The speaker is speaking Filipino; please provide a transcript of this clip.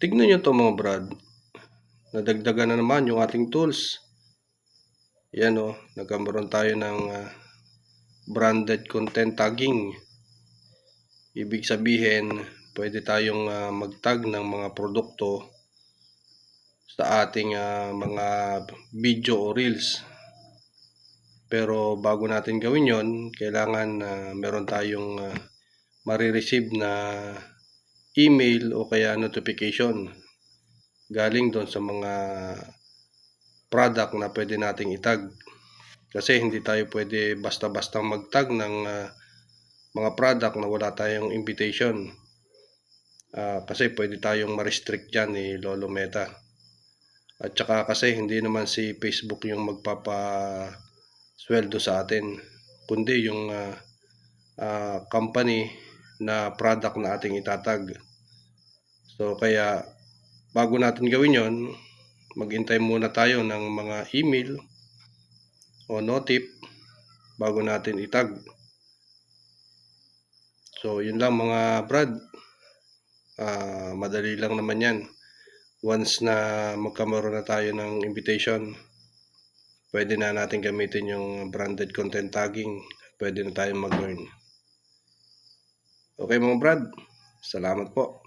Tignan nyo 'to mga brad, nadagdagan na naman yung ating tools. Yan nagkaroon tayo ng branded content tagging. Ibig sabihin, pwede tayong mag-tag ng mga produkto sa ating mga video o reels. Pero bago natin gawin yon, kailangan meron tayong marireceive na email o kaya notification galing doon sa mga product na pwede nating itag. Kasi hindi tayo pwede basta-basta mag-tag ng mga product na wala tayong invitation. Kasi pwede tayong ma-restrict dyan ni Lolo Meta. At saka kasi hindi naman si Facebook yung magpapasweldo sa atin, kundi yung company na product na ating itatag. So kaya bago natin gawin yon, maghintay muna tayo ng mga email o notif bago natin itag. So yun lang mga brad, madali lang naman yan. Once na magkaroon na tayo ng invitation, pwede na natin gamitin yung branded content tagging. Pwede na tayong mag-earn. Okay mga brad, salamat po.